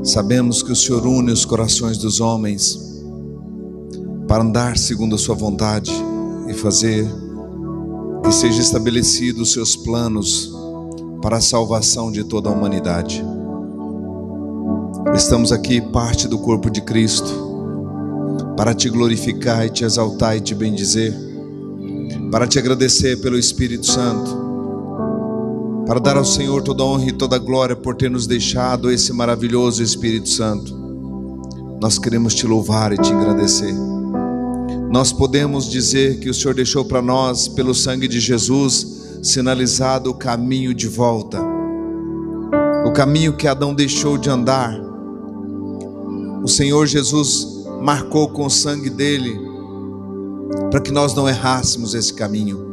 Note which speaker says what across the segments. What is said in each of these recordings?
Speaker 1: Sabemos que o Senhor une os corações dos homens para andar segundo a sua vontade e fazer que seja estabelecido os seus planos para a salvação de toda a humanidade. Estamos aqui, parte do corpo de Cristo, para te glorificar e te exaltar e te bendizer, para te agradecer pelo Espírito Santo, para dar ao Senhor toda a honra e toda a glória por ter nos deixado esse maravilhoso Espírito Santo. Nós queremos te louvar e te agradecer. Nós podemos dizer que o Senhor deixou para nós, pelo sangue de Jesus, sinalizado o caminho de volta, o caminho que Adão deixou de andar. O Senhor Jesus marcou com o sangue dele para que nós não errássemos esse caminho.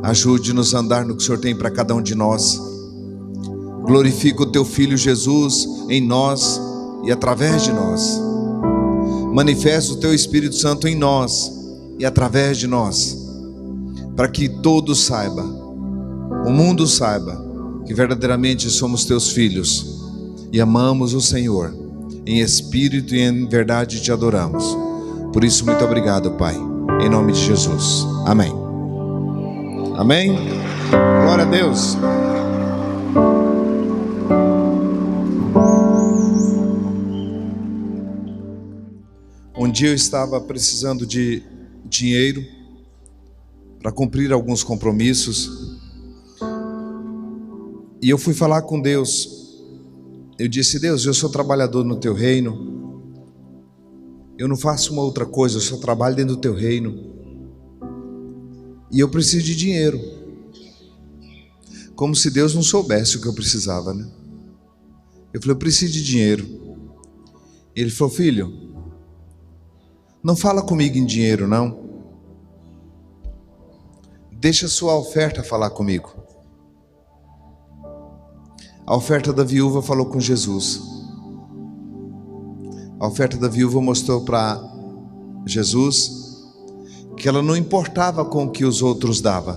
Speaker 1: Ajude-nos a andar no que o Senhor tem para cada um de nós. Glorifica o teu Filho Jesus em nós e através de nós. Manifesta o teu Espírito Santo em nós e através de nós, para que todos saibam, o mundo saiba, que verdadeiramente somos teus filhos e amamos o Senhor. Em espírito e em verdade te adoramos. Por isso, muito obrigado, Pai, em nome de Jesus, amém. Amém? Glória a Deus. Um dia eu estava precisando de dinheiro para cumprir alguns compromissos, e eu fui falar com Deus. Eu disse: Deus, eu sou trabalhador no teu reino, eu não faço uma outra coisa, eu só trabalho dentro do teu reino, e eu preciso de dinheiro. Como se Deus não soubesse o que eu precisava, né? Eu falei: eu preciso de dinheiro. Ele falou: filho, não fala comigo em dinheiro não, deixa a sua oferta falar comigo. A oferta da viúva falou com Jesus. A oferta da viúva mostrou para Jesus que ela não importava com o que os outros davam.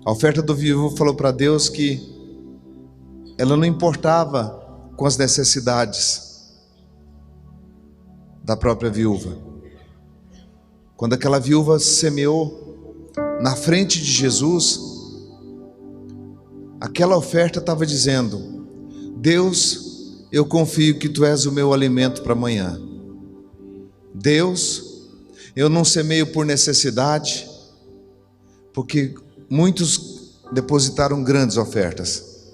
Speaker 1: A oferta da viúva falou para Deus que ela não importava com as necessidades da própria viúva. Quando aquela viúva semeou na frente de Jesus, aquela oferta estava dizendo: Deus, eu confio que Tu és o meu alimento para amanhã. Deus, eu não semeio por necessidade, porque muitos depositaram grandes ofertas.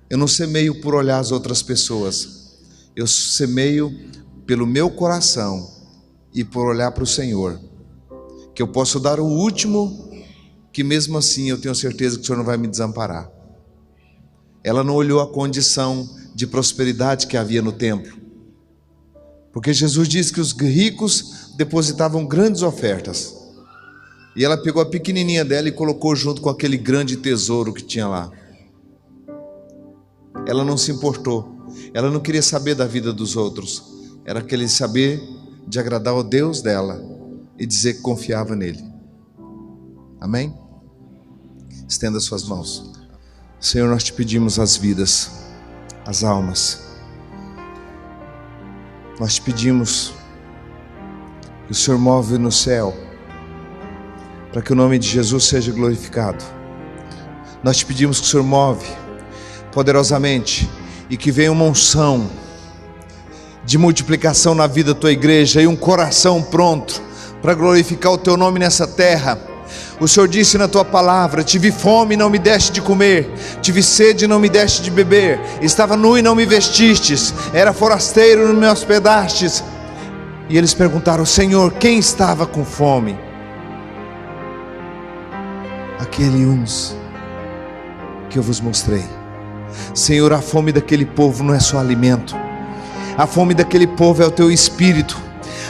Speaker 1: Eu não semeio por olhar as outras pessoas, eu semeio pelo meu coração e por olhar para o Senhor, que eu posso dar o último, que mesmo assim eu tenho certeza que o Senhor não vai me desamparar. Ela não olhou a condição de prosperidade que havia no templo, porque Jesus disse que os ricos depositavam grandes ofertas, e ela pegou a pequenininha dela e colocou junto com aquele grande tesouro que tinha lá. Ela não se importou, ela não queria saber da vida dos outros, ela queria saber de agradar ao Deus dela e dizer que confiava nele. Amém? Estenda suas mãos. Senhor, nós te pedimos as vidas, as almas. Nós te pedimos que o Senhor move no céu, para que o nome de Jesus seja glorificado. Nós te pedimos que o Senhor move poderosamente e que venha uma unção de multiplicação na vida da tua igreja e um coração pronto para glorificar o teu nome nessa terra. O Senhor disse na tua palavra: tive fome e não me deste de comer, tive sede e não me deste de beber, estava nu e não me vestistes, era forasteiro e não me hospedastes. E eles perguntaram: Senhor, quem estava com fome? Aquele uns que eu vos mostrei. Senhor, a fome daquele povo não é só alimento, a fome daquele povo é o teu espírito,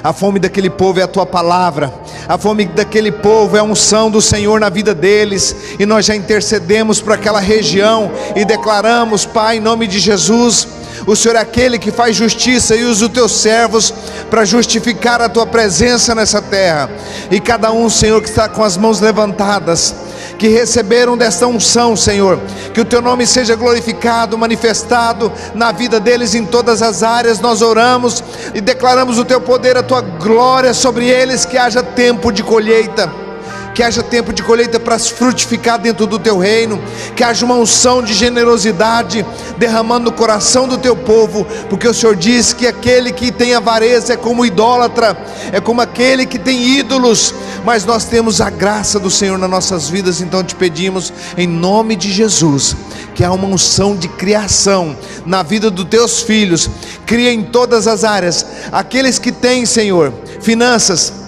Speaker 1: a fome daquele povo é a tua palavra, a fome daquele povo é a unção do Senhor na vida deles. E nós já intercedemos por aquela região e declaramos: Pai, em nome de Jesus, o Senhor é aquele que faz justiça e usa os teus servos para justificar a tua presença nessa terra. E cada um, Senhor, que está com as mãos levantadas, que receberam desta unção, Senhor, que o Teu nome seja glorificado, manifestado na vida deles em todas as áreas. Nós oramos e declaramos o Teu poder, a Tua glória sobre eles, que haja tempo de colheita, que haja tempo de colheita para frutificar dentro do Teu reino, que haja uma unção de generosidade derramando no coração do Teu povo, porque o Senhor diz que aquele que tem avareza é como idólatra, é como aquele que tem ídolos, mas nós temos a graça do Senhor nas nossas vidas. Então te pedimos, em nome de Jesus, que há uma unção de criação na vida dos Teus filhos, cria em todas as áreas. Aqueles que têm, Senhor, finanças,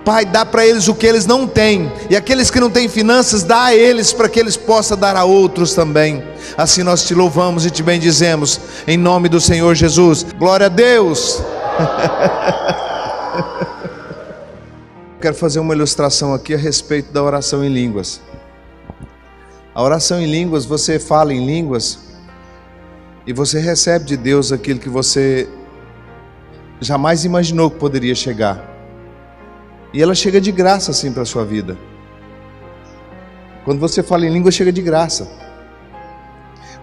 Speaker 1: Pai, dá para eles o que eles não têm, e aqueles que não têm finanças, dá a eles, para que eles possam dar a outros também. Assim nós te louvamos e te bendizemos, em nome do Senhor Jesus. Glória a Deus. Quero fazer uma ilustração aqui a respeito da oração em línguas. A oração em línguas, você fala em línguas e você recebe de Deus aquilo que você jamais imaginou que poderia chegar. E ela chega de graça assim para a sua vida. Quando você fala em línguas, chega de graça.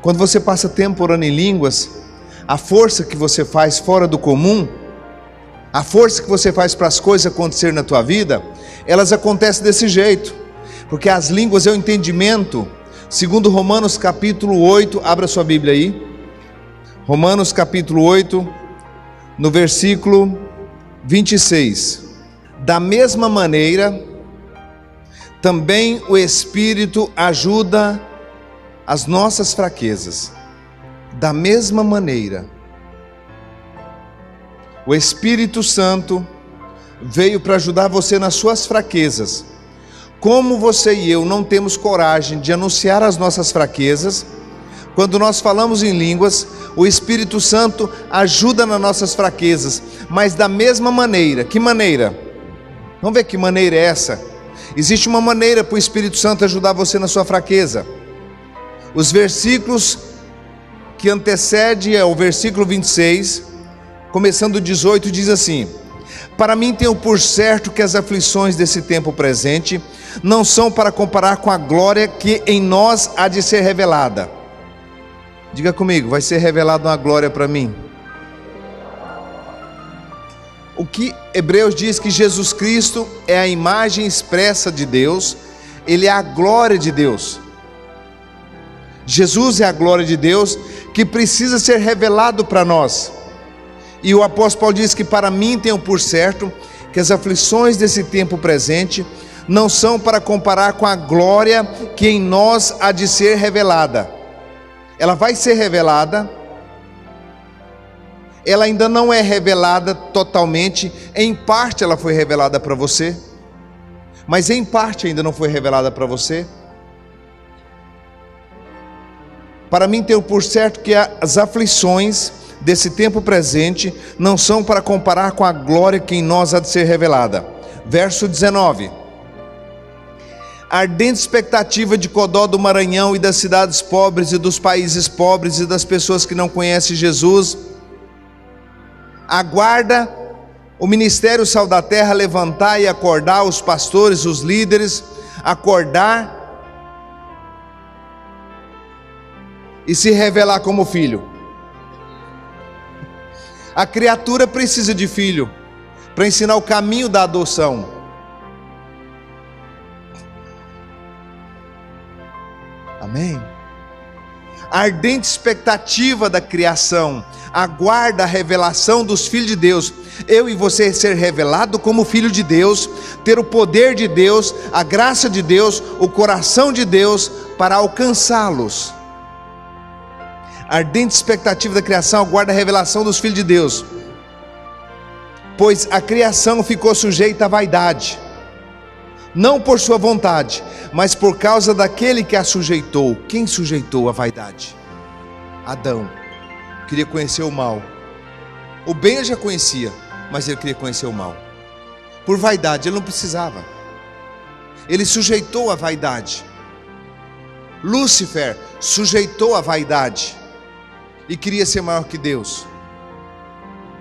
Speaker 1: Quando você passa tempo orando em línguas, a força que você faz fora do comum, a força que você faz para as coisas acontecerem na tua vida, elas acontecem desse jeito, porque as línguas é o entendimento, segundo Romanos capítulo 8, abra sua Bíblia aí, Romanos capítulo 8, no versículo 26, da mesma maneira, também o Espírito ajuda as nossas fraquezas. Da mesma maneira, o Espírito Santo veio para ajudar você nas suas fraquezas. Como você e eu não temos coragem de anunciar as nossas fraquezas, quando nós falamos em línguas, o Espírito Santo ajuda nas nossas fraquezas, mas da mesma maneira. Que maneira? Vamos ver que maneira é essa? Existe uma maneira para o Espírito Santo ajudar você na sua fraqueza. Os versículos que antecedem é o versículo 26, começando o 18, diz assim: para mim tenho por certo que as aflições desse tempo presente não são para comparar com a glória que em nós há de ser revelada. Diga comigo, vai ser revelada uma glória para mim. O que Hebreus diz que Jesus Cristo é a imagem expressa de Deus, Ele é a glória de Deus. Jesus é a glória de Deus que precisa ser revelado para nós. E o apóstolo Paulo diz que para mim tenho por certo que as aflições desse tempo presente não são para comparar com a glória que em nós há de ser revelada. Ela vai ser revelada. Ela ainda não é revelada totalmente, em parte ela foi revelada para você, mas em parte ainda não foi revelada para você. Para mim tenho por certo que as aflições desse tempo presente não são para comparar com a glória que em nós há de ser revelada. Verso 19: a ardente expectativa de Codó do Maranhão e das cidades pobres e dos países pobres e das pessoas que não conhecem Jesus, aguarda o ministério Sal da Terra levantar e acordar os pastores, os líderes, acordar e se revelar como filho. A criatura precisa de filho para ensinar o caminho da adoção. Amém? A ardente expectativa da criação aguarda a revelação dos filhos de Deus. Eu e você ser revelado como filho de Deus, ter o poder de Deus, a graça de Deus, o coração de Deus para alcançá-los. A ardente expectativa da criação aguarda a revelação dos filhos de Deus, pois a criação ficou sujeita à vaidade, não por sua vontade, mas por causa daquele que a sujeitou. Quem sujeitou a vaidade? Adão. Queria conhecer o mal. O bem ele já conhecia, mas ele queria conhecer o mal. Por vaidade, ele não precisava. Ele sujeitou a vaidade. Lúcifer sujeitou a vaidade e queria ser maior que Deus.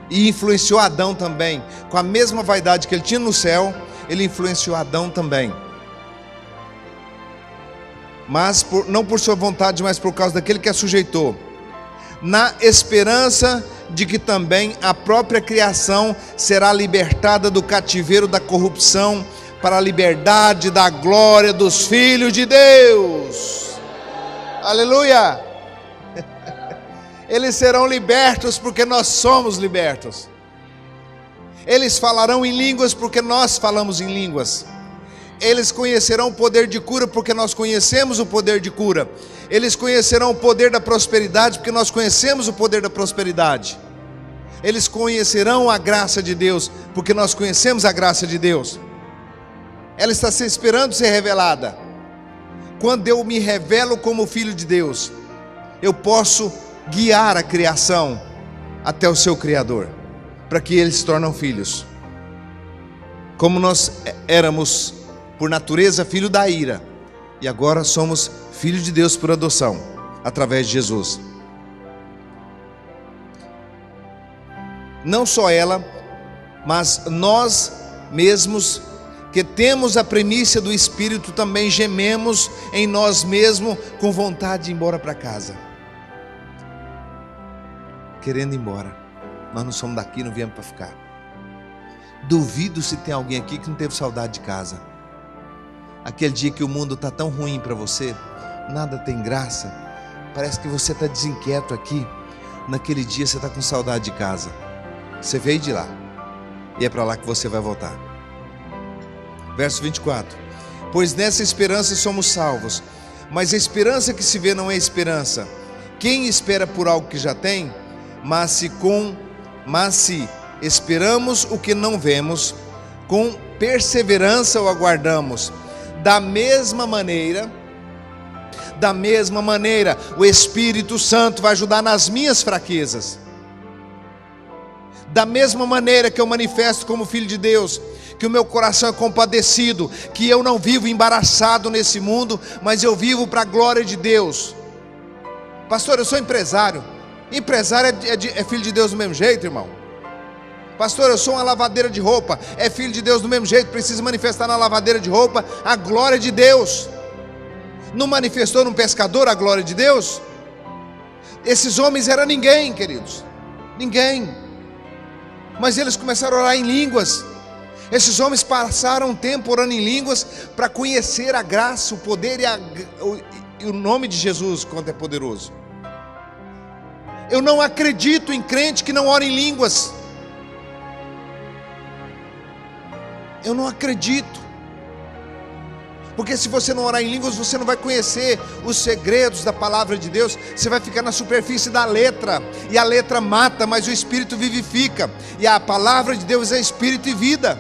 Speaker 1: E influenciou Adão também. Com a mesma vaidade que ele tinha no céu, ele influenciou Adão também. mas não por sua vontade, mas por causa daquele que a sujeitou, na esperança de que também a própria criação será libertada do cativeiro da corrupção para a liberdade da glória dos filhos de Deus. Aleluia! Eles serão libertos porque nós somos libertos. Eles falarão em línguas porque nós falamos em línguas. Eles conhecerão o poder de cura porque nós conhecemos o poder de cura. Eles conhecerão o poder da prosperidade porque nós conhecemos o poder da prosperidade. Eles conhecerão a graça de Deus porque nós conhecemos a graça de Deus. Ela está se esperando ser revelada. Quando eu me revelo como filho de Deus, eu posso guiar a criação até o seu Criador, para que eles se tornem filhos. Como nós éramos por natureza filho da ira, e agora somos filhos de Deus por adoção, através de Jesus. Não só ela, mas nós mesmos, que temos a primícia do Espírito, também gememos em nós mesmos, com vontade de ir embora para casa, querendo ir embora. Nós não somos daqui, não viemos para ficar. Duvido se tem alguém aqui que não teve saudade de casa. Aquele dia que o mundo está tão ruim para você, nada tem graça, parece que você está desinquieto aqui. Naquele dia você está com saudade de casa. Você veio de lá, e é para lá que você vai voltar. Verso 24: pois nessa esperança somos salvos, mas a esperança que se vê não é esperança. Quem espera por algo que já tem? Mas se esperamos o que não vemos, com perseverança o aguardamos. Da mesma maneira, o Espírito Santo vai ajudar nas minhas fraquezas. Da mesma maneira que eu manifesto como filho de Deus, que o meu coração é compadecido, que eu não vivo embaraçado nesse mundo, mas eu vivo para a glória de Deus. Pastor, eu sou empresário. Empresário é filho de Deus do mesmo jeito, irmão. Pastor, eu sou uma lavadeira de roupa. É filho de Deus do mesmo jeito, precisa manifestar na lavadeira de roupa a glória de Deus. Não manifestou num pescador a glória de Deus? Esses homens eram ninguém, queridos, ninguém. Mas eles começaram a orar em línguas. Esses homens passaram um tempo orando em línguas para conhecer a graça, o poder e o nome de Jesus, quanto é poderoso. Eu não acredito em crente que não ora em línguas. Eu não acredito. Porque se você não orar em línguas, você não vai conhecer os segredos da palavra de Deus. Você vai ficar na superfície da letra, e a letra mata, mas o Espírito vivifica. E a palavra de Deus é Espírito e vida.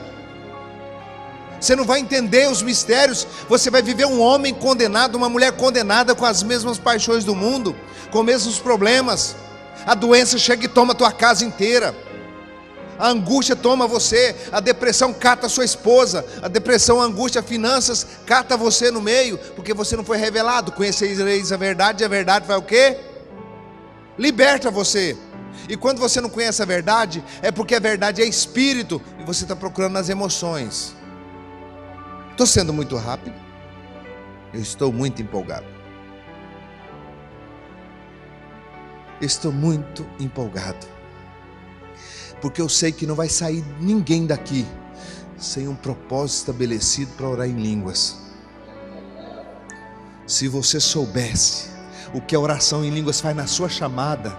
Speaker 1: Você não vai entender os mistérios. Você vai viver um homem condenado, uma mulher condenada, com as mesmas paixões do mundo, com os mesmos problemas. A doença chega e toma a tua casa inteira. A angústia toma você, a depressão cata a sua esposa, a depressão, a angústia, finanças, cata você no meio, porque você não foi revelado. Conhecereis a verdade, e a verdade vai o quê? Liberta você. E quando você não conhece a verdade, é porque a verdade é espírito, e você está procurando nas emoções. Estou sendo muito rápido? Eu estou muito empolgado. Estou muito empolgado. Porque eu sei que não vai sair ninguém daqui sem um propósito estabelecido para orar em línguas. Se você soubesse o que a oração em línguas faz na sua chamada,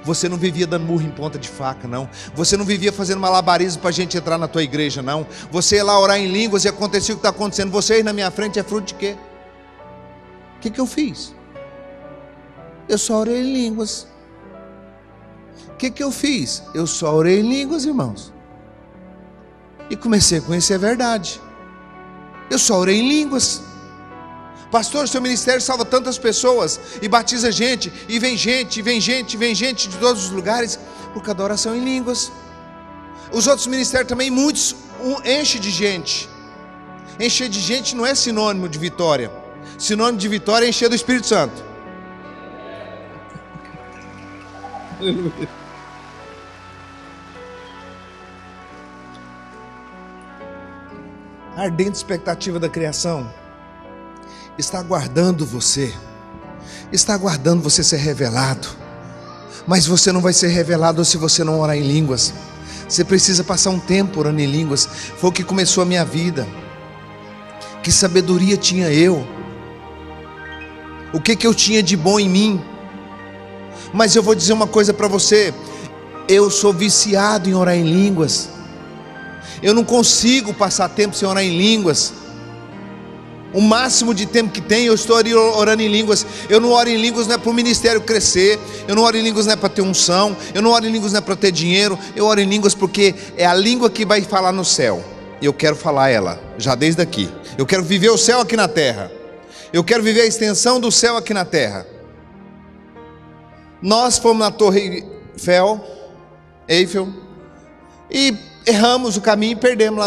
Speaker 1: você não vivia dando murro em ponta de faca, não. Você não vivia fazendo malabarismo para a gente entrar na tua igreja, não. Você ia lá orar em línguas e acontecia o que está acontecendo. Você aí na minha frente é fruto de quê? O que eu fiz? Eu só orei em línguas. O que eu fiz? Eu só orei em línguas, irmãos, e comecei a conhecer a verdade. Eu só orei em línguas. Pastor, seu ministério salva tantas pessoas, e batiza gente, e vem gente, vem gente, vem gente de todos os lugares, por causa da oração em línguas. Os outros ministérios também, muitos, enche de gente. Encher de gente não é sinônimo de vitória. Sinônimo de vitória é encher do Espírito Santo. Aleluia. A ardente expectativa da criação está aguardando você, está aguardando você ser revelado, mas você não vai ser revelado se você não orar em línguas. Você precisa passar um tempo orando em línguas. Foi o que começou a minha vida. Que sabedoria tinha eu? O que eu tinha de bom em mim? Mas eu vou dizer uma coisa para você: eu sou viciado em orar em línguas. Eu não consigo passar tempo sem orar em línguas. O máximo de tempo que tem, eu estou orando em línguas. Eu não oro em línguas não é para o ministério crescer. Eu não oro em línguas não é para ter unção. Eu não oro em línguas não é para ter dinheiro. Eu oro em línguas porque é a língua que vai falar no céu. E eu quero falar ela, já desde aqui. Eu quero viver o céu aqui na terra. Eu quero viver a extensão do céu aqui na terra. Nós fomos na Torre Eiffel, e erramos o caminho e perdemos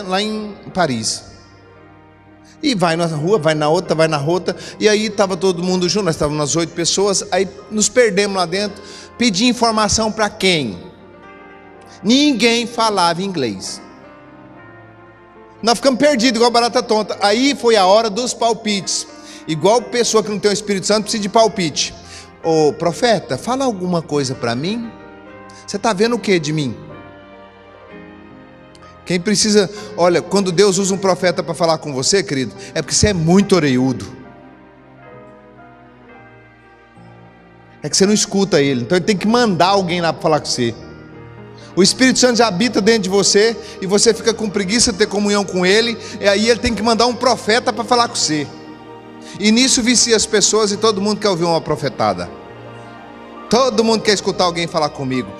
Speaker 1: lá em Paris. E vai na rua, vai na outra, e aí estava todo mundo junto, nós estávamos umas 8 pessoas, aí nos perdemos lá dentro. Pedi informação para quem? Ninguém falava inglês. Nós ficamos perdidos, igual barata tonta. Aí foi a hora dos palpites. Igual pessoa que não tem o Espírito Santo precisa de palpite. Ô profeta, fala alguma coisa para mim. Você está vendo o que de mim? Quem precisa, olha, quando Deus usa um profeta para falar com você, querido, é porque você é muito orelhudo. É que você não escuta ele, então ele tem que mandar alguém lá para falar com você. O Espírito Santo já habita dentro de você, e você fica com preguiça de ter comunhão com ele, e aí ele tem que mandar um profeta para falar com você. E nisso vicia as pessoas, e todo mundo quer ouvir uma profetada. Todo mundo quer escutar alguém falar comigo.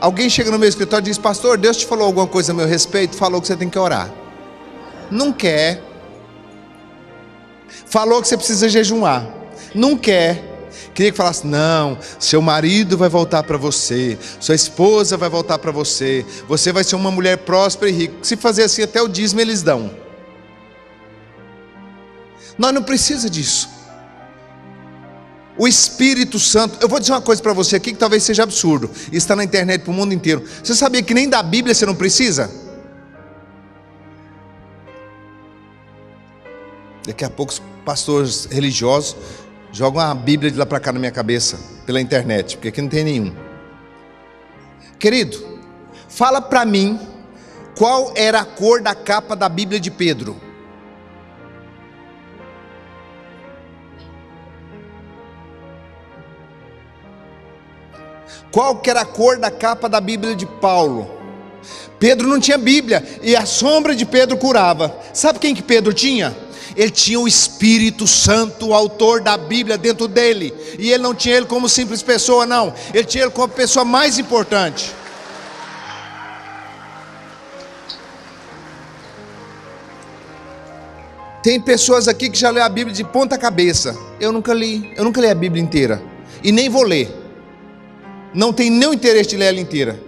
Speaker 1: Alguém chega no meu escritório e diz: pastor, Deus te falou alguma coisa a meu respeito? Falou que você tem que orar. Não quer. Falou que você precisa jejuar. Não quer. Queria que falasse: não, seu marido vai voltar para você, sua esposa vai voltar para você, você vai ser uma mulher próspera e rica. Se fazer assim, até o dízimo eles dão. Nós não precisamos disso. O Espírito Santo, eu vou dizer uma coisa para você aqui que talvez seja absurdo, está na internet para o mundo inteiro. Você sabia que nem da Bíblia você não precisa? Daqui a pouco os pastores religiosos jogam a Bíblia de lá para cá na minha cabeça, pela internet, porque aqui não tem nenhum. Querido, fala para mim qual era a cor da capa da Bíblia de Pedro. Qual que era a cor da capa da Bíblia de Paulo? Pedro não tinha Bíblia, e a sombra de Pedro curava. Sabe quem que Pedro tinha? Ele tinha o Espírito Santo, o autor da Bíblia, dentro dele. E ele não tinha ele como simples pessoa, não. Ele tinha ele como a pessoa mais importante. Tem pessoas aqui que já lê a Bíblia de ponta cabeça. Eu nunca li a Bíblia inteira, e nem vou ler. Não tenho nenhum interesse de ler ela inteira.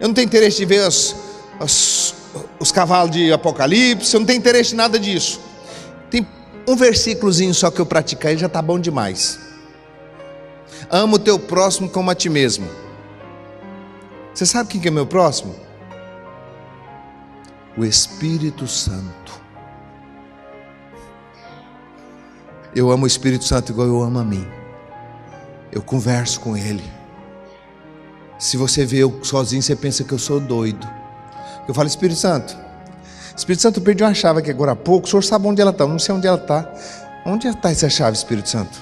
Speaker 1: Eu não tenho interesse de ver os cavalos de Apocalipse. Eu não tenho interesse em nada disso. Tem um versículozinho só que eu praticar, ele já está bom demais. Ama o teu próximo como a ti mesmo. Você sabe quem que é meu próximo? O Espírito Santo. Eu amo o Espírito Santo igual eu amo a mim. Eu converso com ele. Se você vê eu sozinho, você pensa que eu sou doido. Eu falo: Espírito Santo, eu perdi uma chave aqui agora há pouco. O senhor sabe onde ela está? Eu não sei onde ela está. Onde está essa chave, Espírito Santo?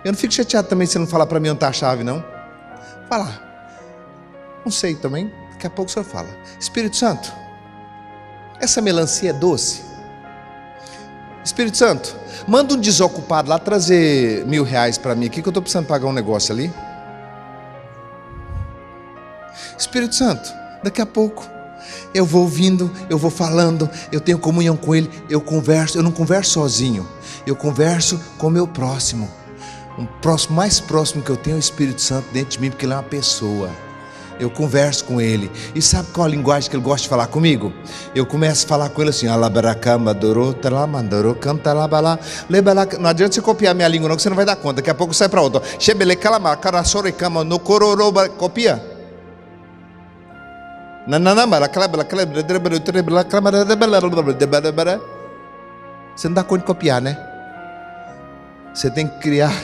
Speaker 1: Eu não fico chateado também se você não falar para mim onde está a chave, não. Fala. Não sei também. Daqui a pouco o senhor fala: Espírito Santo, essa melancia é doce? Espírito Santo, manda um desocupado lá trazer R$1.000 para mim aqui, que eu estou precisando pagar um negócio ali. Espírito Santo, daqui a pouco eu vou ouvindo, eu vou falando, eu tenho comunhão com ele, eu converso. Eu não converso sozinho, eu converso com o meu próximo. O próximo, mais próximo que eu tenho é o Espírito Santo dentro de mim, porque ele é uma pessoa. Eu converso com ele. E sabe qual a linguagem que ele gosta de falar comigo? Eu começo a falar com ele assim: não adianta você copiar minha língua não, que você não vai dar conta. Daqui a pouco sai para outra. Copia. Você não dá conta de copiar, né? Você tem que criar,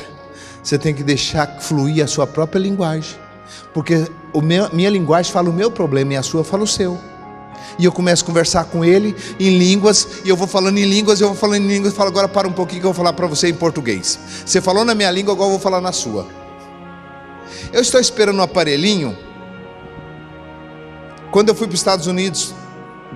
Speaker 1: você tem que deixar fluir a sua própria linguagem. Porque minha linguagem fala o meu problema e a sua fala o seu. E eu começo a conversar com ele em línguas, e eu vou falando em línguas, eu falo, agora para um pouquinho que eu vou falar para você em português. Você falou na minha língua, agora eu vou falar na sua. Eu estou esperando um aparelhinho. Quando eu fui para os Estados Unidos,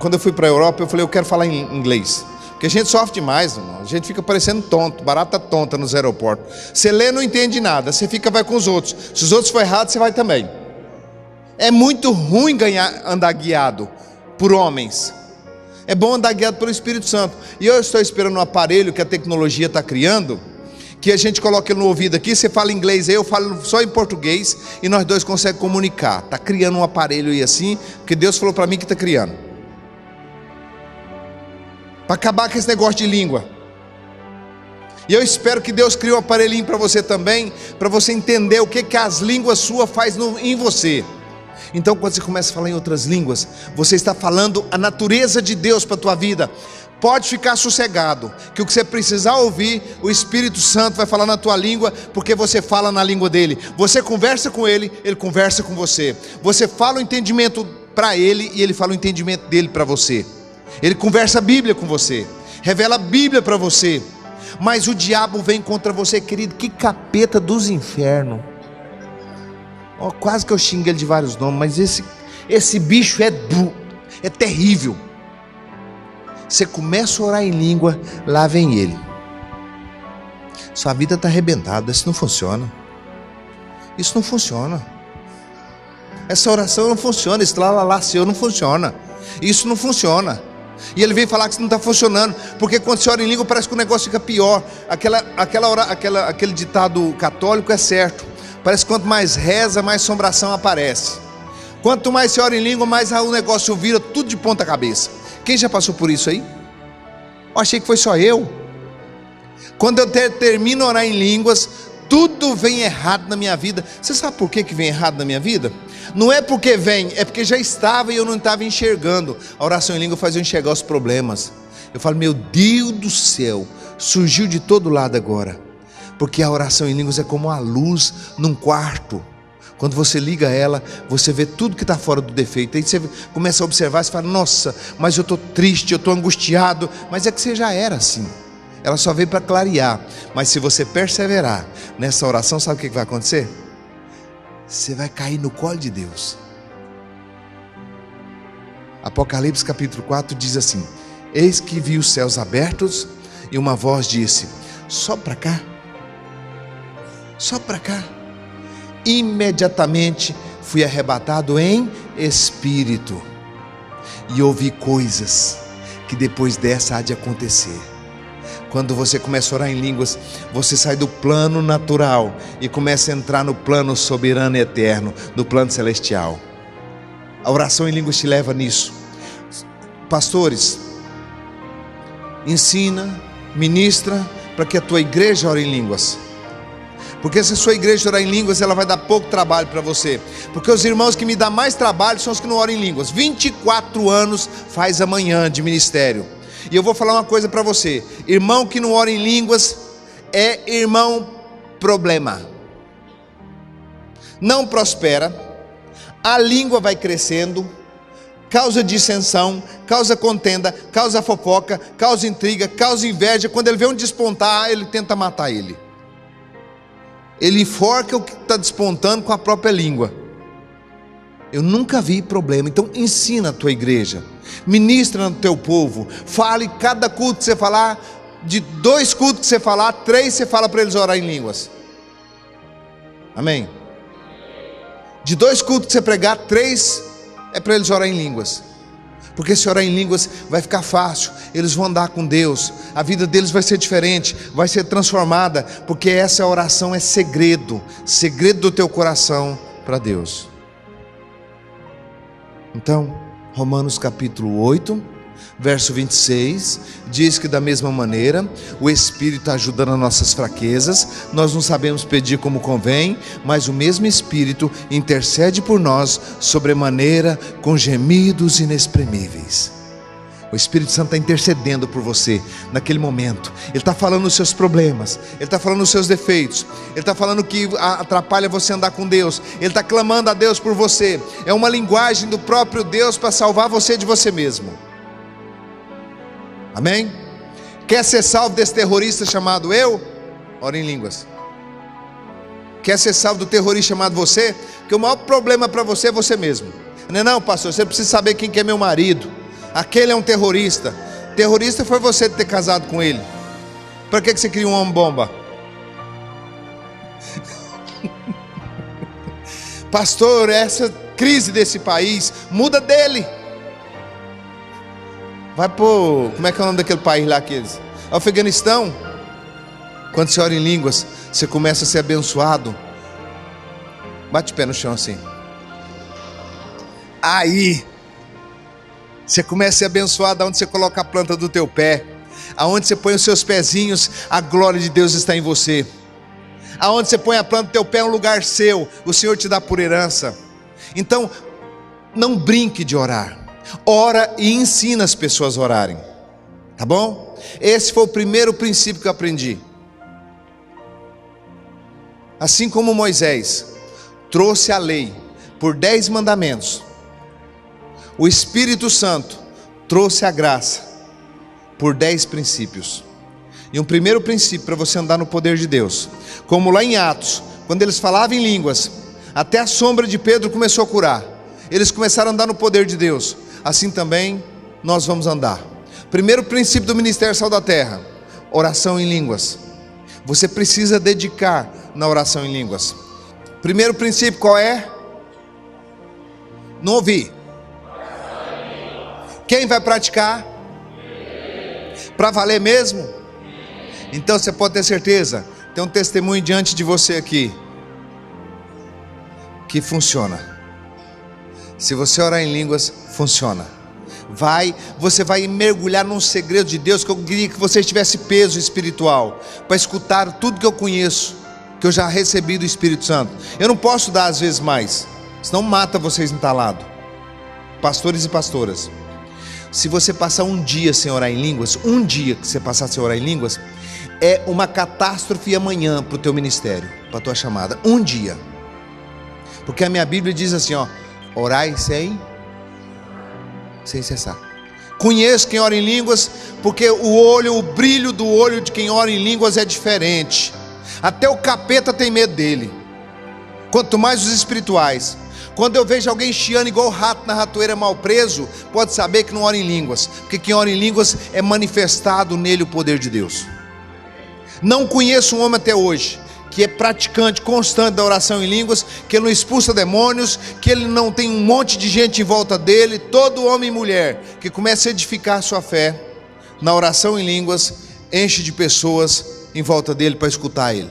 Speaker 1: quando eu fui para a Europa, eu falei, eu quero falar em inglês. Porque a gente sofre demais, irmão. A gente fica parecendo tonto, barata tonta nos aeroportos. Você lê, não entende nada, você vai com os outros. Se os outros for errado, você vai também. É muito ruim andar guiado por homens. É bom andar guiado pelo Espírito Santo. E eu estou esperando um aparelho que a tecnologia está criando, que a gente coloca ele no ouvido aqui, você fala inglês, eu falo só em português, e nós dois conseguimos comunicar. Está criando um aparelho aí assim, porque Deus falou para mim que está criando, para acabar com esse negócio de língua. E eu espero que Deus crie um aparelhinho para você também, para você entender o que as línguas suas fazem em você. Então quando você começa a falar em outras línguas, você está falando a natureza de Deus para a tua vida. Pode ficar sossegado, que o que você precisar ouvir, o Espírito Santo vai falar na tua língua, porque você fala na língua dele. Você conversa com ele, ele conversa com você. Você fala o entendimento para ele, e ele fala o entendimento dele para você. Ele conversa a Bíblia com você, revela a Bíblia para você. Mas o diabo vem contra você, querido, que capeta dos infernos. Oh, quase que eu xingo ele de vários nomes, mas esse bicho é terrível. Você começa a orar em língua, lá vem ele. Sua vida está arrebentada, isso não funciona. Isso não funciona. Essa oração não funciona, esse lá seu não funciona. Isso não funciona. E ele vem falar que isso não está funcionando, porque quando você ora em língua parece que o negócio fica pior. Aquele ditado católico é certo. Parece que quanto mais reza, mais assombração aparece. Quanto mais você ora em língua, mais o negócio vira tudo de ponta cabeça. Quem já passou por isso aí? Eu achei que foi só eu. Quando eu termino a orar em línguas, tudo vem errado na minha vida. Você sabe por que vem errado na minha vida? Não é porque vem, é porque já estava e eu não estava enxergando. A oração em língua faz eu enxergar os problemas. Eu falo, meu Deus do céu, surgiu de todo lado agora. Porque a oração em línguas é como a luz num quarto. Quando você liga ela, você vê tudo que está fora do defeito. Aí você começa a observar, você fala, nossa, mas eu estou triste, eu estou angustiado. Mas é que você já era assim. Ela só veio para clarear. Mas se você perseverar nessa oração, sabe o que vai acontecer? Você vai cair no colo de Deus. Apocalipse capítulo 4 diz assim: eis que vi os céus abertos, e uma voz disse, só para cá, só para cá. Imediatamente fui arrebatado em espírito, e ouvi coisas que depois dessa há de acontecer. Quando você começa a orar em línguas, você sai do plano natural e começa a entrar no plano soberano e eterno, no plano celestial. A oração em línguas te leva nisso. Pastores, ensina, ministra para que a tua igreja ore em línguas. Porque se a sua igreja orar em línguas, ela vai dar pouco trabalho para você. Porque os irmãos que me dão mais trabalho são os que não oram em línguas. 24 anos faz amanhã de ministério. E eu vou falar uma coisa para você: irmão que não ora em línguas é irmão problema. Não prospera, a língua vai crescendo, causa dissensão, causa contenda, causa fofoca, causa intriga, causa inveja. Quando ele vê um despontar, ele tenta matar ele. Ele enforca o que está despontando com a própria língua. Eu nunca vi problema. Então ensina a tua igreja, ministra no teu povo, fale cada culto que você falar, de 2 cultos que você falar, 3 você fala para eles orar em línguas. Amém? De 2 cultos que você pregar, 3 é para eles orar em línguas. Porque se orar em línguas vai ficar fácil, eles vão andar com Deus, a vida deles vai ser diferente, vai ser transformada, porque essa oração é segredo do teu coração para Deus. Então, Romanos capítulo 8, verso 26, diz que da mesma maneira, o Espírito ajuda nas nossas fraquezas, nós não sabemos pedir como convém, mas o mesmo Espírito intercede por nós sobremaneira com gemidos inexprimíveis. O Espírito Santo está intercedendo por você naquele momento. Ele está falando os seus problemas, Ele está falando os seus defeitos, Ele está falando que atrapalha você andar com Deus, Ele está clamando a Deus por você. É uma linguagem do próprio Deus para salvar você de você mesmo. Amém? Quer ser salvo desse terrorista chamado eu? Ora em línguas. Quer ser salvo do terrorista chamado você? Porque o maior problema para você é você mesmo. Não, pastor, você precisa saber quem que é meu marido. Aquele é um terrorista. Terrorista foi você ter casado com ele. Para que você criou um homem-bomba? Pastor, essa crise desse país, muda dele. Vai pro, como é que é o nome daquele país lá, aqueles? Afeganistão. Quando você ora em línguas, você começa a ser abençoado. Bate o pé no chão assim. Aí você começa a ser abençoado aonde você coloca a planta do teu pé, aonde você põe os seus pezinhos, a glória de Deus está em você. Aonde você põe a planta do teu pé é um lugar seu, o Senhor te dá por herança. Então, não brinque de orar. Ora e ensina as pessoas a orarem. Tá bom? Esse foi o primeiro princípio que eu aprendi. Assim como Moisés trouxe a lei por 10 mandamentos, o Espírito Santo trouxe a graça por 10 princípios. E um primeiro princípio para você andar no poder de Deus, como lá em Atos, quando eles falavam em línguas, até a sombra de Pedro começou a curar. Eles começaram a andar no poder de Deus. Assim também nós vamos andar. Primeiro princípio do Ministério Sal da Terra: oração em línguas. Você precisa dedicar na oração em línguas. Primeiro princípio qual é? Não ouvi. Quem vai praticar? Para valer mesmo? Então você pode ter certeza, tem um testemunho diante de você aqui que funciona. Se você orar em línguas, funciona. Você vai mergulhar num segredo de Deus, que eu queria que você tivesse peso espiritual para escutar tudo que eu conheço, que eu já recebi do Espírito Santo. Eu não posso dar às vezes mais, senão mata vocês entalado, pastores e pastoras. Se você passar um dia sem orar em línguas, um dia que você passar sem orar em línguas, é uma catástrofe amanhã para o teu ministério, para a tua chamada. Um dia. Porque a minha Bíblia diz assim, ó: orai sem cessar. Conheço quem ora em línguas, porque o brilho do olho de quem ora em línguas é diferente. Até o capeta tem medo dele, quanto mais os espirituais. Quando eu vejo alguém chiando igual rato na ratoeira mal preso, pode saber que não ora em línguas, porque quem ora em línguas é manifestado nele o poder de Deus. Não conheço um homem até hoje que é praticante constante da oração em línguas, que ele não expulsa demônios, que ele não tem um monte de gente em volta dele. Todo homem e mulher que começa a edificar sua fé na oração em línguas, enche de pessoas em volta dele para escutar ele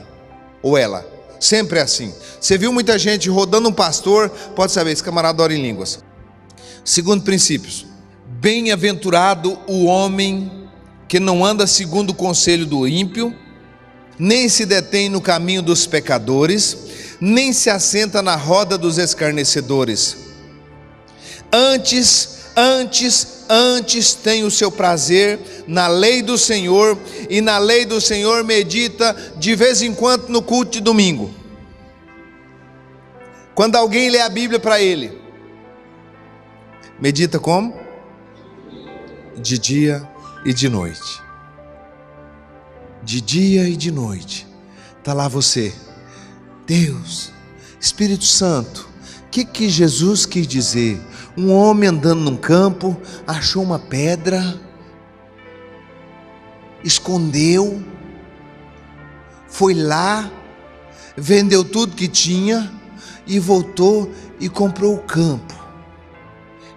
Speaker 1: ou ela. Sempre é assim. Você viu muita gente rodando um pastor, pode saber, esse camarada ora em línguas. Segundo princípios: bem-aventurado o homem que não anda segundo o conselho do ímpio, nem se detém no caminho dos pecadores, nem se assenta na roda dos escarnecedores. Antes tem o seu prazer na lei do Senhor, e na lei do Senhor medita de vez em quando no culto de domingo. Quando alguém lê a Bíblia para ele, medita como? De dia e de noite. De dia e de noite. Está lá você: Deus, Espírito Santo, o que Jesus quis dizer? Um homem andando num campo, achou uma pedra, escondeu, foi lá, vendeu tudo que tinha e voltou e comprou o campo.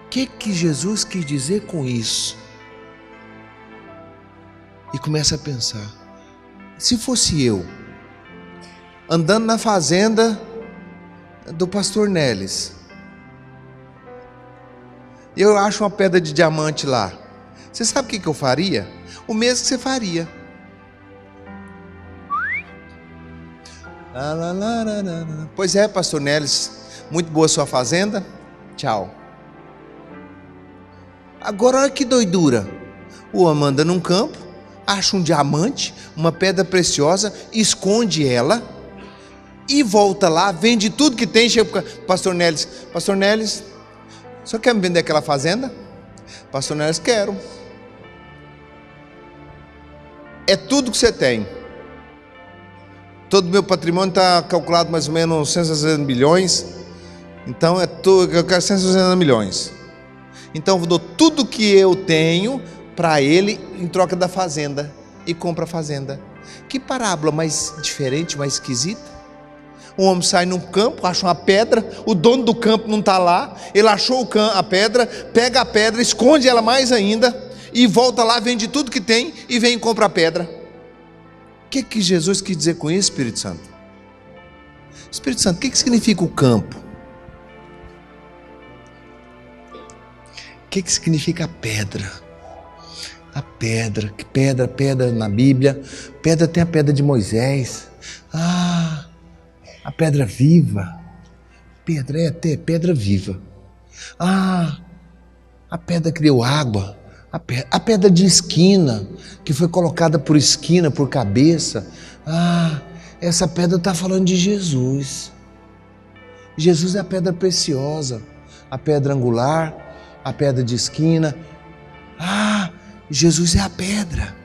Speaker 1: O que Jesus quis dizer com isso? E começa a pensar: se fosse eu, andando na fazenda do pastor Neles, eu acho uma pedra de diamante lá, você sabe o que eu faria? O mesmo que você faria. Pois é, pastor Neles, muito boa sua fazenda, tchau. Agora olha que doidura. O homem anda num campo, acha um diamante, uma pedra preciosa, esconde ela e volta lá, vende tudo que tem, chega para o pastor Nélis. Pastor Nélis, o senhor quer me vender aquela fazenda? Pastor Nélis, quero. É tudo que você tem. Todo o meu patrimônio está calculado mais ou menos 160 milhões. Então é tudo, eu quero 160 milhões. Então eu dou tudo que eu tenho para ele em troca da fazenda. E compra a fazenda. Que parábola mais diferente, mais esquisita. Um homem sai num campo, acha uma pedra, o dono do campo não está lá, ele achou a pedra, pega a pedra, esconde ela mais ainda, e volta lá, vende tudo que tem, e vem e compra a pedra. O que Jesus quis dizer com isso, Espírito Santo? Espírito Santo, o que significa o campo? O que significa a pedra? A pedra, que pedra na Bíblia, pedra tem a pedra de Moisés, a pedra viva, pedra viva, a pedra que deu água, a pedra de esquina, que foi colocada por esquina, por cabeça, essa pedra está falando de Jesus. Jesus é a pedra preciosa, a pedra angular, a pedra de esquina, Jesus é a pedra.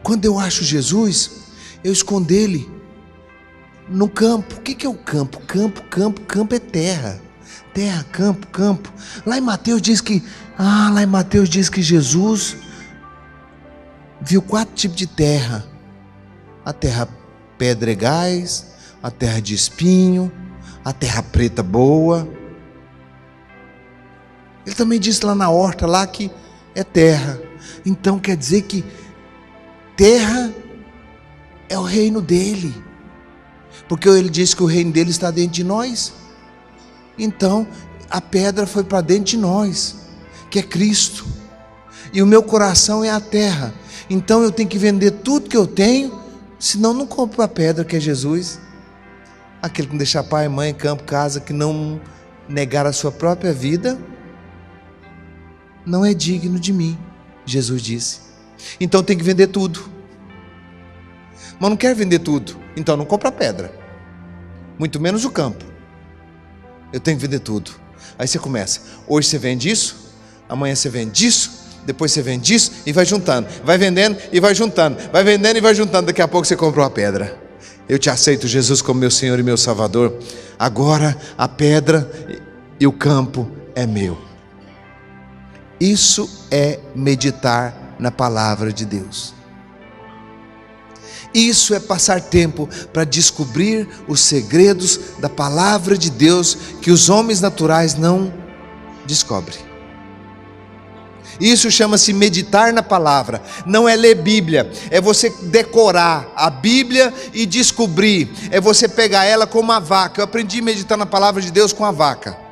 Speaker 1: Quando eu acho Jesus, eu escondo ele no campo. O que é o campo? Campo é terra. Terra, campo. Lá em Mateus diz que Jesus viu 4 tipos de terra: a terra pedregais, a terra de espinho, a terra preta boa. Ele também disse lá na horta lá que é terra. Então quer dizer que terra é o reino dele, porque ele disse que o reino dele está dentro de nós. Então a pedra foi para dentro de nós, que é Cristo, e o meu coração é a terra. Então eu tenho que vender tudo que eu tenho, senão não compro a pedra que é Jesus. Aquele que não deixar pai, mãe, campo, casa, que não negar a sua própria vida, não é digno de mim, Jesus disse. Então tem que vender tudo. Mas não quer vender tudo, então não compra a pedra, muito menos o campo. Eu tenho que vender tudo. Aí você começa, hoje você vende isso, amanhã você vende isso, depois você vende isso, e vai juntando, vai vendendo e vai juntando, vai vendendo e vai juntando. Daqui a pouco você comprou a pedra. Eu te aceito, Jesus, como meu Senhor e meu Salvador. Agora a pedra e o campo é meu. Isso é meditar na palavra de Deus. Isso é passar tempo para descobrir os segredos da palavra de Deus que os homens naturais não descobrem. Isso chama-se meditar na palavra. Não é ler Bíblia, é você decorar a Bíblia e descobrir. É você pegar ela como uma vaca. Eu aprendi a meditar na palavra de Deus com a vaca.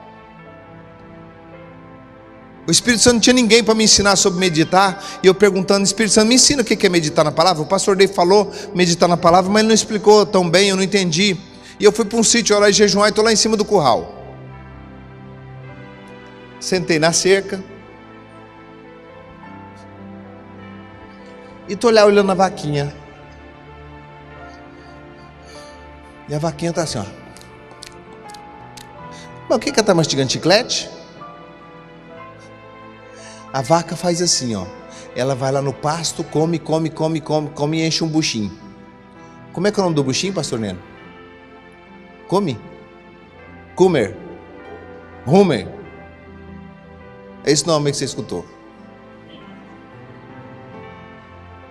Speaker 1: O Espírito Santo não tinha ninguém para me ensinar sobre meditar, e eu perguntando: Espírito Santo, me ensina o que é meditar na palavra. O pastor Dei falou meditar na palavra, mas ele não explicou tão bem, eu não entendi. E eu fui para um sítio orar e jejuar, e estou lá em cima do curral. Sentei na cerca e estou lá olhando a vaquinha. E a vaquinha está assim, ó. Mas o que ela está mastigando? Chiclete? A vaca faz assim, ó. Ela vai lá no pasto, come e enche um buchinho. Como é que é o nome do buchinho, pastor Neno? Comer. Rumer. É esse nome que você escutou.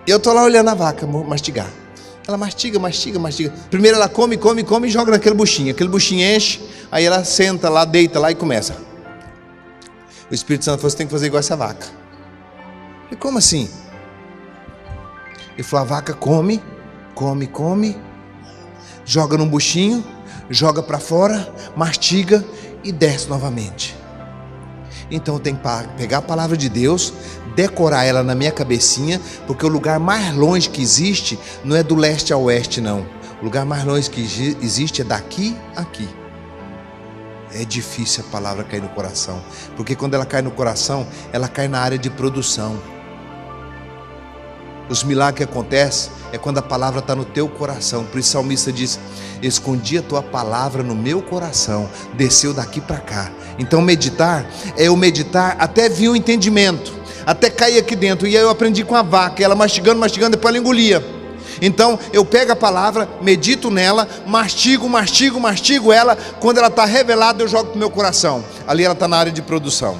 Speaker 1: E eu estou lá olhando a vaca mastigar. Ela mastiga. Primeiro ela come e joga naquele buchinho. Aquele buchinho enche, aí ela senta lá, deita lá e começa. O Espírito Santo falou: você tem que fazer igual essa vaca. E como assim? Ele falou: a vaca come, joga num buchinho, joga para fora, mastiga e desce novamente. Então eu tenho que pegar a palavra de Deus, decorar ela na minha cabecinha, porque o lugar mais longe que existe não é do leste ao oeste, não. O lugar mais longe que existe é daqui a aqui. É difícil a palavra cair no coração, porque quando ela cai no coração, ela cai na área de produção. Os milagres que acontecem é quando a palavra está no teu coração. Por isso o salmista diz: escondi a tua palavra no meu coração, desceu daqui para cá. Então meditar é eu meditar até vir o entendimento, até cair aqui dentro. E aí eu aprendi com a vaca, ela mastigando, depois ela engolia. Então eu pego a palavra, medito nela, mastigo ela. Quando ela está revelada, eu jogo para o meu coração. Ali ela está na área de produção.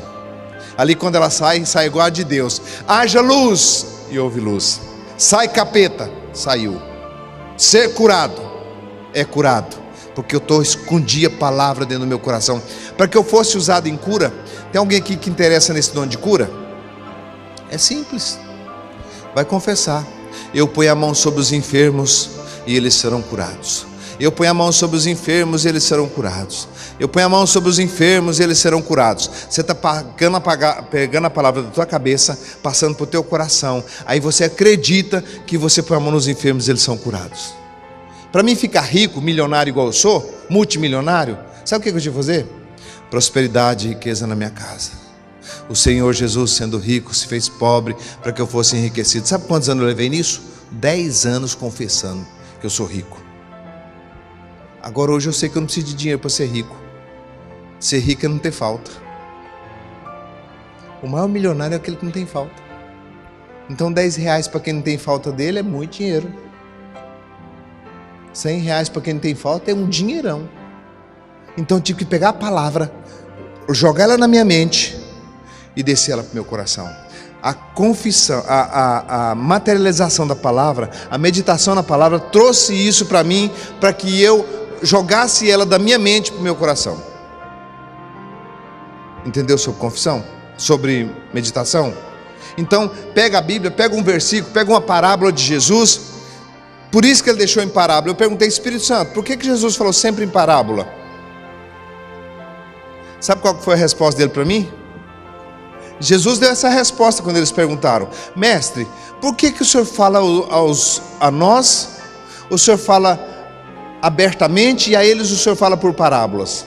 Speaker 1: Ali quando ela sai igual a de Deus. Haja luz, e houve luz. Sai capeta, saiu. Ser curado, é curado. Porque eu escondi a palavra dentro do meu coração. Para que eu fosse usado em cura. Tem alguém aqui que interessa nesse dom de cura? É simples. Vai confessar: eu ponho a mão sobre os enfermos e eles serão curados. Eu ponho a mão sobre os enfermos e eles serão curados. Eu ponho a mão sobre os enfermos e eles serão curados. Você está pegando a palavra da tua cabeça, passando para o teu coração. Aí você acredita que você põe a mão nos enfermos e eles são curados. Para mim ficar rico, milionário igual eu sou, multimilionário, sabe o que eu tinha que fazer? Prosperidade e riqueza na minha casa. O Senhor Jesus, sendo rico, se fez pobre para que eu fosse enriquecido. Sabe quantos anos eu levei nisso? 10 anos confessando que eu sou rico. Agora hoje eu sei que eu não preciso de dinheiro para ser rico. Ser rico é não ter falta. O maior milionário é aquele que não tem falta. Então 10 reais para quem não tem falta dele é muito dinheiro. 100 reais para quem não tem falta é um dinheirão. Então eu tive que pegar a palavra, jogar ela na minha mente e descer ela para o meu coração. A confissão, a materialização da palavra, a meditação na palavra trouxe isso para mim, para que eu jogasse ela da minha mente para o meu coração. Entendeu sobre confissão? Sobre meditação? Então pega a Bíblia, pega um versículo, pega uma parábola de Jesus. Por isso que ele deixou em parábola. Eu perguntei: Espírito Santo, por que Jesus falou sempre em parábola? Sabe qual foi a resposta dele para mim? Jesus deu essa resposta quando eles perguntaram: mestre, por que o senhor fala a nós, o senhor fala abertamente, e a eles o senhor fala por parábolas?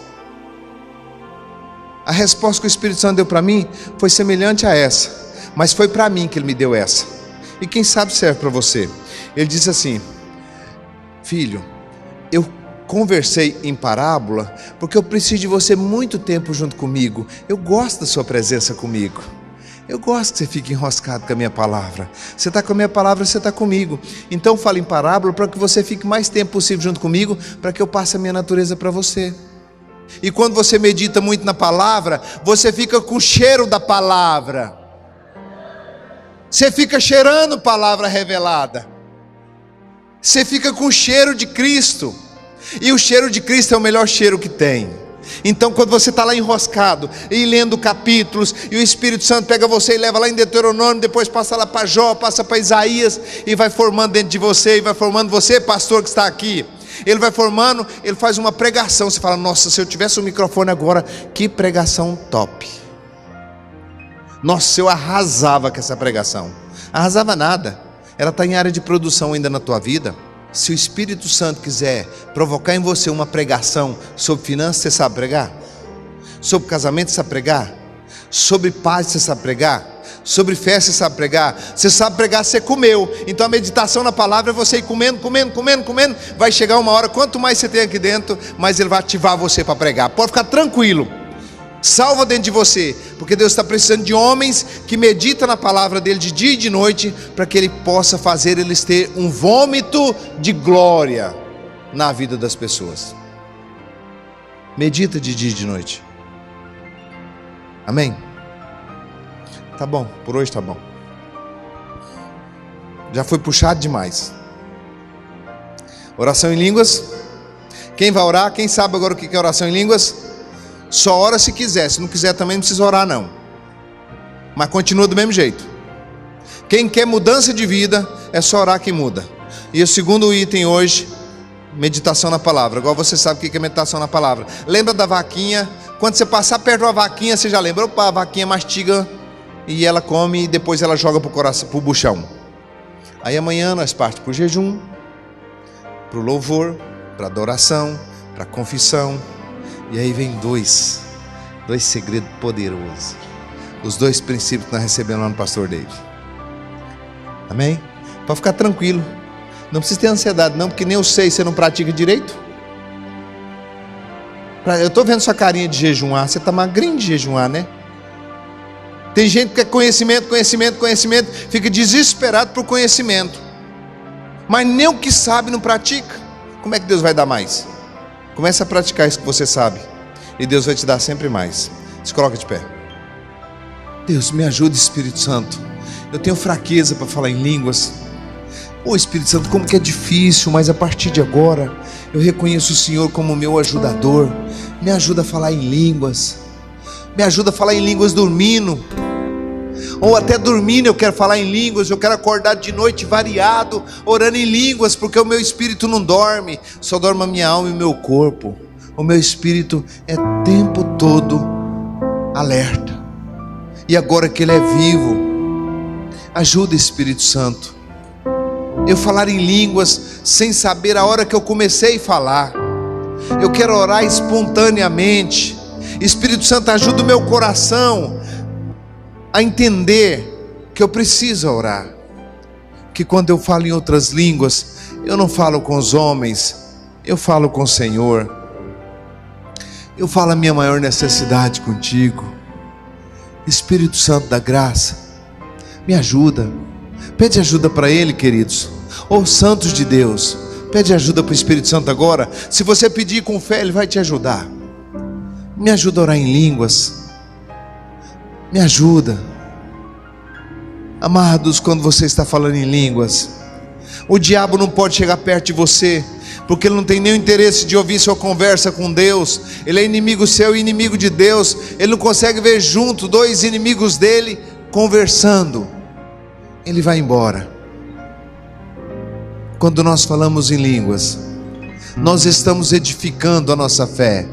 Speaker 1: A resposta que o Espírito Santo deu para mim foi semelhante a essa, mas foi para mim que ele me deu essa, e quem sabe serve para você. Ele disse assim: filho, eu conversei em parábola porque eu preciso de você muito tempo junto comigo. Eu gosto da sua presença comigo. Eu gosto que você fique enroscado com a minha palavra. Você está com a minha palavra, você está comigo. Então fala em parábola para que você fique mais tempo possível junto comigo, para que eu passe a minha natureza para você. E quando você medita muito na palavra, você fica com o cheiro da palavra. Você fica cheirando palavra revelada. Você fica com o cheiro de Cristo. E o cheiro de Cristo é o melhor cheiro que tem. Então quando você está lá enroscado e lendo capítulos, e o Espírito Santo pega você e leva lá em Deuteronômio, depois passa lá para Jó, passa para Isaías, e vai formando dentro de você, e vai formando você, pastor que está aqui. Ele vai formando, ele faz uma pregação. Você fala: nossa, se eu tivesse um microfone agora, que pregação top. Nossa, eu arrasava com essa pregação. Arrasava nada. Ela está em área de produção ainda na tua vida. Se o Espírito Santo quiser provocar em você uma pregação sobre finanças, você sabe pregar? Sobre casamento, você sabe pregar? Sobre paz, você sabe pregar? Sobre fé, você sabe pregar? Você sabe pregar, você comeu. Então a meditação na palavra é você ir comendo. Vai chegar uma hora, quanto mais você tem aqui dentro, mais ele vai ativar você para pregar. Pode ficar tranquilo. Salva dentro de você, porque Deus está precisando de homens que meditam na palavra dele de dia e de noite, para que ele possa fazer eles ter um vômito de glória na vida das pessoas. Medita de dia e de noite. Amém? Tá bom, por hoje tá bom. Já foi puxado demais. Oração em línguas. Quem vai orar? Quem sabe agora o que é oração em línguas? Só ora se quiser, se não quiser também não precisa orar não. Mas continua do mesmo jeito. Quem quer mudança de vida, é só orar que muda. E o segundo item hoje, meditação na palavra. Agora você sabe o que é meditação na palavra. Lembra da vaquinha? Quando você passar perto de uma vaquinha, você já lembra? Opa, a vaquinha mastiga e ela come, e depois ela joga pro buchão. Aí amanhã nós partimos para o jejum, para o louvor, para a adoração, para a confissão. E aí vem dois segredos poderosos. Os 2 princípios que nós recebemos lá no pastor David. Amém? Pode ficar tranquilo. Não precisa ter ansiedade não, porque nem eu sei, você não pratica direito. Eu estou vendo sua carinha de jejuar. Você está magrinho de jejuar, né? Tem gente que quer conhecimento, fica desesperado por conhecimento, mas nem o que sabe não pratica. Como é que Deus vai dar mais? Comece a praticar isso que você sabe, e Deus vai te dar sempre mais. Se coloca de pé. Deus, me ajuda, Espírito Santo. Eu tenho fraqueza para falar em línguas. Espírito Santo, como que é difícil, mas a partir de agora eu reconheço o Senhor como meu ajudador. Me ajuda a falar em línguas. Me ajuda a falar em línguas dormindo, ou até dormindo eu quero falar em línguas. Eu quero acordar de noite variado, orando em línguas, porque o meu espírito não dorme, só dorme a minha alma e o meu corpo. O meu espírito é o tempo todo alerta, e agora que ele é vivo, ajuda, Espírito Santo, eu falar em línguas sem saber a hora que eu comecei a falar. Eu quero orar espontaneamente. Espírito Santo, ajuda o meu coração a entender que eu preciso orar, que quando eu falo em outras línguas, eu não falo com os homens, eu falo com o Senhor. Eu falo a minha maior necessidade contigo. Espírito Santo da graça, me ajuda. Pede ajuda para Ele, queridos. Santos de Deus, pede ajuda para o Espírito Santo agora. Se você pedir com fé, Ele vai te ajudar. Me ajuda a orar em línguas. Me ajuda. Amados, quando você está falando em línguas, o diabo não pode chegar perto de você, porque ele não tem nenhum interesse de ouvir sua conversa com Deus. Ele é inimigo seu e inimigo de Deus. Ele não consegue ver junto 2 inimigos dele conversando. Ele vai embora. Quando nós falamos em línguas, nós estamos edificando a nossa fé.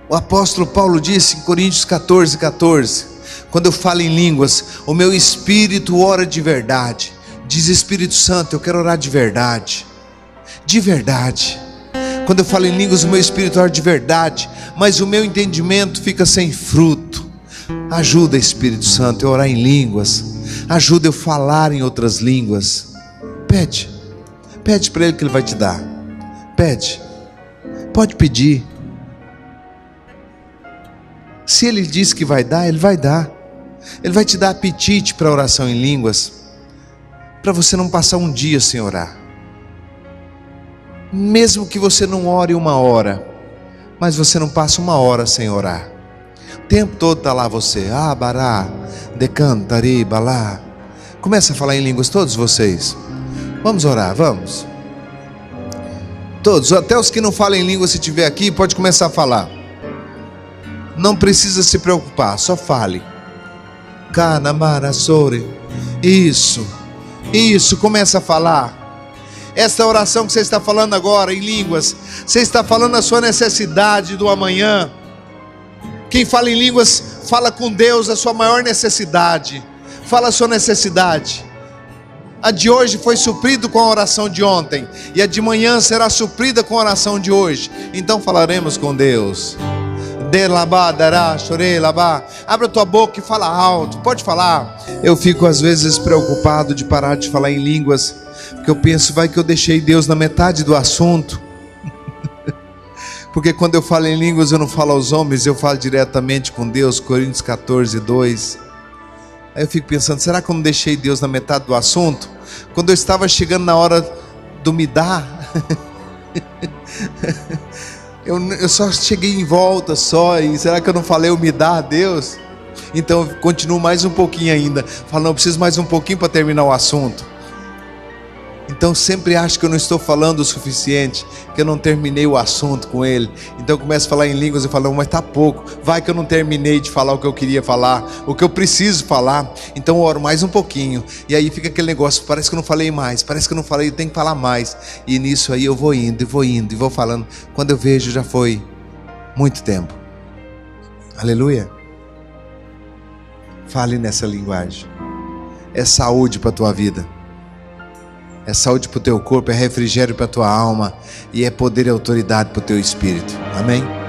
Speaker 1: O apóstolo Paulo disse em Coríntios 14:14, quando eu falo em línguas, o meu espírito ora de verdade. Diz: Espírito Santo, eu quero orar de verdade. De verdade. Quando eu falo em línguas, o meu espírito ora de verdade, mas o meu entendimento fica sem fruto. Ajuda, Espírito Santo, eu orar em línguas. Ajuda eu falar em outras línguas. Pede para Ele que Ele vai te dar. Pode pedir. Se Ele diz que vai dar, Ele vai dar. Ele vai te dar apetite para oração em línguas, para você não passar um dia sem orar. Mesmo que você não ore 1 hora, mas você não passa 1 hora sem orar. O tempo todo está lá você. Bará, decantari, balá. Começa a falar em línguas, todos vocês. Vamos orar, vamos. Todos, até os que não falam em língua, se estiver aqui, pode começar a falar. Não precisa se preocupar, só fale. Isso, começa a falar. Esta oração que você está falando agora em línguas, você está falando a sua necessidade do amanhã. Quem fala em línguas, fala com Deus a sua maior necessidade. Fala a sua necessidade. A de hoje foi suprido com a oração de ontem, e a de manhã será suprida com a oração de hoje. Então falaremos com Deus. Abra tua boca e fala alto. Pode falar. Eu fico às vezes preocupado de parar de falar em línguas, porque eu penso, vai que eu deixei Deus na metade do assunto. Porque quando eu falo em línguas, eu não falo aos homens, eu falo diretamente com Deus. Coríntios 14:2. Aí eu fico pensando, será que eu não deixei Deus na metade do assunto? Quando eu estava chegando na hora do me dar, eu só cheguei em volta só. E será que eu não falei o me dá a Deus? Então eu continuo mais um pouquinho ainda. Falo, não, eu preciso mais um pouquinho para terminar o assunto. Então sempre acho que eu não estou falando o suficiente, que eu não terminei o assunto com ele. Então eu começo a falar em línguas e falo, não, mas está pouco. Vai que eu não terminei de falar o que eu queria falar, o que eu preciso falar. Então eu oro mais um pouquinho. E aí fica aquele negócio, parece que eu não falei mais, parece que eu não falei, tem que falar mais. E nisso aí eu vou indo e vou falando. Quando eu vejo, já foi muito tempo. Aleluia. Fale nessa linguagem. É saúde para a tua vida. é saúde para o teu corpo, é refrigério para a tua alma e é poder e autoridade para o teu espírito. Amém?